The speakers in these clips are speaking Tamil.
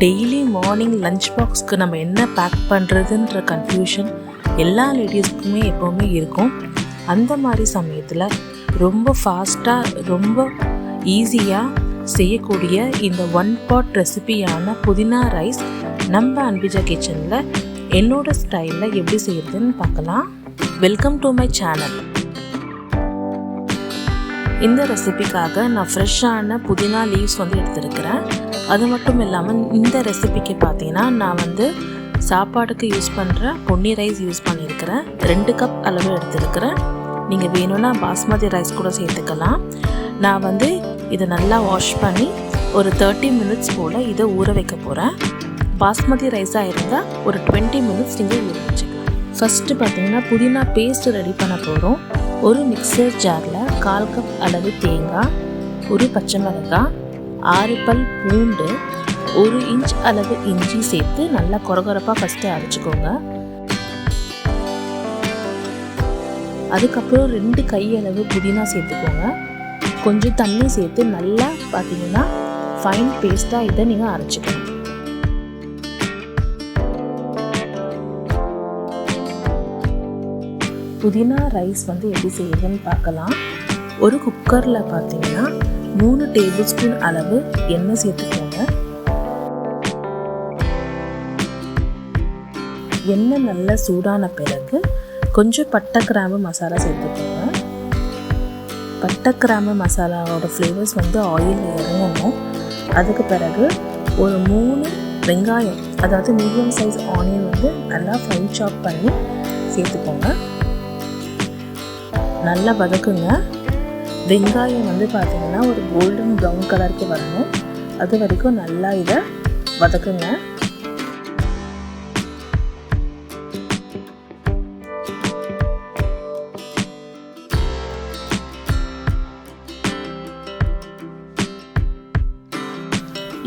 டெய்லி மார்னிங் லஞ்ச் பாக்ஸ்க்கு நம்ம என்ன பேக் பண்ணுறதுன்ற கன்ஃபியூஷன் எல்லா லேடிஸ்க்குமே எப்போவுமே இருக்கும். அந்த மாதிரி சமயத்தில் ரொம்ப ஃபாஸ்ட்டாக ரொம்ப ஈஸியாக செய்யக்கூடிய இந்த 1 பாட் ரெசிபியான புதினா ரைஸ் நம்ம அன்பிஜா கிச்சனில் என்னோடய ஸ்டைலில் எப்படி செய்கிறதுன்னு பார்க்கலாம். Welcome to my channel. இந்த ரெசிபிக்காக நான் ஃப்ரெஷ்ஷான புதினா லீவ்ஸ் எடுத்திருக்கிறேன். அது மட்டும் இல்லாமல் இந்த ரெசிபிக்கு பார்த்தீங்கன்னா நான் சாப்பாடுக்கு யூஸ் பண்ணுற பொன்னி ரைஸ் யூஸ் பண்ணியிருக்கிறேன். 2 கப் அளவு எடுத்திருக்கிறேன். நீங்கள் வேணும்னா பாஸ்மதி ரைஸ் கூட சேர்த்துக்கலாம். நான் இதை நல்லா வாஷ் பண்ணி ஒரு 30 மினிட்ஸ் போல் இதை ஊற வைக்க போகிறேன். பாஸ்மதி ரைஸாக இருந்தால் ஒரு 20 மினிட்ஸ் நீங்கள் ஊற வச்சுக்கலாம். ஃபஸ்ட்டு பார்த்தீங்கன்னா புதினா பேஸ்ட் ரெடி பண்ண போகிறோம். ஒரு மிக்சர் ஜாரில் 1/4 கப் அளவு தேங்காய், ஒரு பச்சை மிளகாய், 6 பல் பூண்டு, 1 இன்ச் அளவு இஞ்சி சேர்த்து நல்லா கொரகொரப்பாக ஃபஸ்ட்டு அரைச்சிக்கோங்க. அதுக்கப்புறம் 2 கை அளவு புதினா சேர்த்துக்கோங்க. கொஞ்சம் தண்ணி சேர்த்து நல்லா பார்த்தீங்கன்னா ஃபைன் பேஸ்ட்டாக இதை நீங்கள் அரைச்சிக்கணும். புதினா ரைஸ் எப்படி செய்யுதுன்னு பார்க்கலாம். ஒரு குக்கரில் பார்த்தீங்கன்னா 3 டேபிள் ஸ்பூன் அளவு எண்ணெய் சேர்த்துக்கோங்க. எண்ணெய் நல்லா சூடான பிறகு கொஞ்சம் பட்டை கிராம்பு மசாலா சேர்த்துக்கோங்க. பட்டை கிராம்பு மசாலாவோட ஃப்ளேவர்ஸ் ஆயிலில் இறங்கணும். அதுக்கு பிறகு ஒரு 3 வெங்காயம், அதாவது மீடியம் சைஸ் ஆனியன் நல்லா ஃபைன் சாப் பண்ணி சேர்த்துக்கோங்க. நல்லா வதக்குங்க. வெங்காயம் பார்த்தீங்கன்னா ஒரு கோல்டன் ப்ரௌன் கலருக்கு வரணும். அது வரைக்கும் நல்லா இதை வதக்குங்க.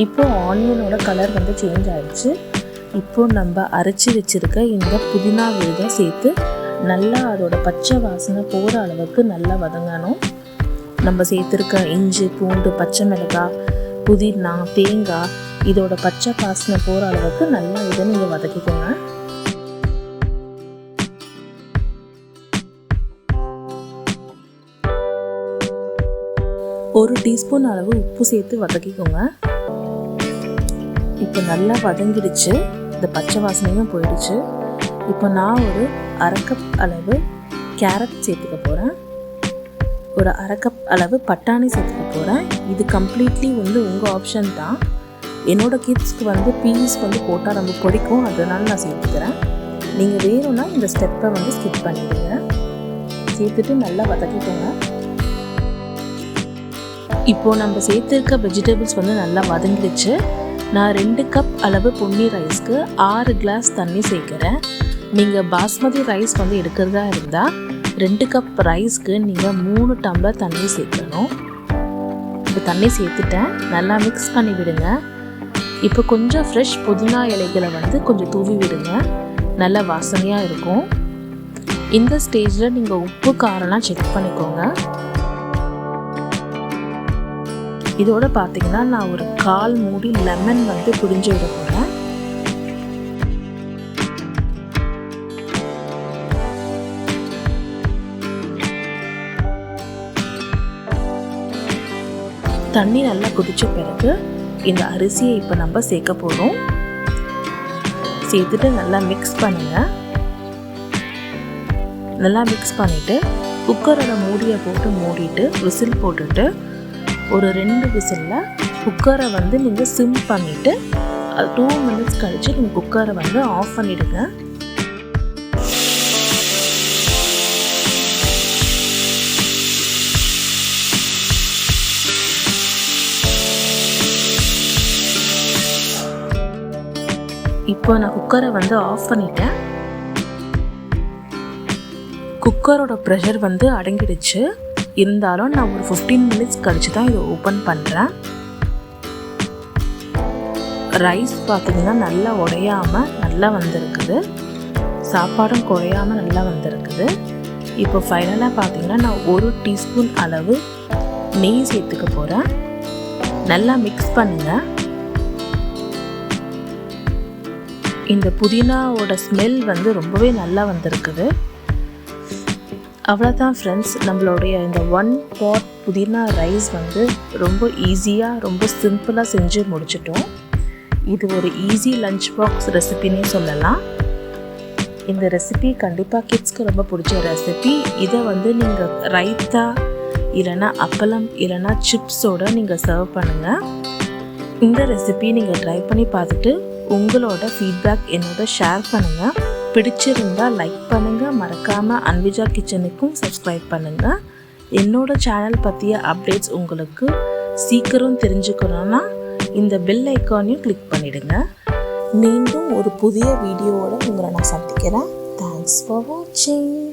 இப்போ ஆனியனோட கலர் சேஞ்ச் ஆயிடுச்சு. இப்போ நம்ம அரைச்சி வச்சிருக்க இந்த புதினா விழுதை சேர்த்து நல்லா அதோட பச்சை வாசனை போகிற அளவுக்கு நல்லா வதங்கணும். நம்ம சேர்த்துருக்க இஞ்சி, பூண்டு, பச்சை மிளகாய், புதினா, தேங்காய் இதோட பச்சை வாசனை போகிற அளவுக்கு நல்லா இதை நீங்கள் வதக்கிக்கோங்க. ஒரு டீஸ்பூன் அளவு உப்பு சேர்த்து வதக்கிக்கோங்க. இப்போ நல்லா வதங்கிடுச்சு. இந்த பச்சை வாசனையும் போயிடுச்சு. இப்போ நான் ஒரு 1/2 கப் அளவு கேரட் சேர்த்துக்க போகிறேன். ஒரு 1/2 கப் அளவு பட்டாணி சேர்த்துக்க போகிறேன். இது கம்ப்ளீட்லி உங்கள் ஆப்ஷன் தான். என்னோடய கிட்ஸ்க்கு பீஸ் போட்டால் ரொம்ப பிடிக்கும், அதனால நான் சேர்த்துக்கிறேன். நீங்கள் வேணும்னா இந்த ஸ்டெப்பை ஸ்கிப் பண்ணிவிடுங்க. சேர்த்துட்டு நல்லா வதக்கிக்கோங்க. இப்போது நம்ம சேர்த்துருக்க வெஜிடபிள்ஸ் நல்லா வதங்கிடுச்சு. நான் 2 கப் அளவு பொன்னி ரைஸ்க்கு 6 கிளாஸ் தண்ணி சேர்க்குறேன். நீங்கள் பாஸ்மதி ரைஸ் எடுக்கிறதா இருந்தால் 2 கப் ரைஸ்க்கு நீங்கள் 3 டம்ளர் தண்ணி சேர்க்கணும். இப்போ தண்ணி சேர்த்துட்டேன். நல்லா மிக்ஸ் பண்ணி விடுங்க. இப்போ கொஞ்சம் ஃப்ரெஷ் புதினா இலைகளை கொஞ்சம் தூவி விடுங்க. நல்ல வாசனையாக இருக்கும். இந்த ஸ்டேஜில் நீங்கள் உப்பு காரம்லாம் செக் பண்ணிக்கோங்க. இதோட பார்த்தீங்கன்னா நான் ஒரு 1/4 மூடி லெமன் புழிஞ்சு விட போகிறேன். தண்ணி நல்லா கொதிச்ச பிறகு இந்த அரிசியை இப்போ நம்ம சேர்க்க போகிறோம். சேர்த்துட்டு நல்லா மிக்ஸ் பண்ணுங்க. நல்லா மிக்ஸ் பண்ணிவிட்டு குக்கரோட மூடியை போட்டு மூடிட்டு விசில் போட்டுட்டு ஒரு 2 விசிலில் குக்கரை நீங்கள் சிம் பண்ணிவிட்டு 2 மினிட்ஸ் கழித்து நீங்கள் குக்கரை ஆஃப் பண்ணிவிடுங்க. இப்போ நான் குக்கரை ஆஃப் பண்ணிட்டேன். குக்கரோட ப்ரெஷர் அடங்கிடுச்சு. இருந்தாலும் நான் ஒரு 15 மினிட்ஸ் கழிச்சு தான் இதை ஓப்பன் பண்ணுறேன். ரைஸ் பார்த்தீங்கன்னா நல்லா உடையாமல் நல்லா வந்திருக்குது. சாப்பாடும் குறையாமல் நல்லா வந்திருக்குது. இப்போ ஃபைனலாக பார்த்தீங்கன்னா நான் 1 டீஸ்பூன் அளவு நெய் சேர்த்துக்க போகிறேன். நல்லா மிக்ஸ் பண்ணுங்கள். இந்த புதினாவோட ஸ்மெல் வந்து ரொம்பவே நல்லா வந்திருக்குது. அவ்வளோதான் ஃப்ரெண்ட்ஸ், நம்மளுடைய இந்த 1 பாட் புதினா ரைஸ் வந்து ரொம்ப ஈஸியாக ரொம்ப சிம்பிளாக செஞ்சு முடிச்சிட்டோம். இது ஒரு ஈஸி லஞ்ச் பாக்ஸ் ரெசிபின்னே சொல்லலாம். இந்த ரெசிபி கண்டிப்பாக கிட்ஸ்க்கு ரொம்ப பிடிச்ச ரெசிபி. இதை வந்து நீங்கள் ரைத்தா இல்லைனா அப்பளம் இல்லைனா சிப்ஸோடு நீங்கள் சர்வ் பண்ணுங்கள். இந்த ரெசிபி நீங்கள் ட்ரை பண்ணி பார்த்துட்டு உங்களோட ஃபீட்பேக் என்னோட ஷேர் பண்ணுங்கள். பிடிச்சிருந்தால் லைக் பண்ணுங்கள். மறக்காமல் அன்விஜா கிச்சனுக்கும் சப்ஸ்கிரைப் பண்ணுங்கள். என்னோடய சேனல் பற்றிய அப்டேட்ஸ் உங்களுக்கு சீக்கிரம் தெரிஞ்சுக்கணுன்னா இந்த பெல் ஐக்கானையும் கிளிக் பண்ணிவிடுங்க. மீண்டும் ஒரு புதிய வீடியோவோடு உங்களை நான் சந்திக்கிறேன். தேங்க்ஸ் ஃபார் வாட்சிங்.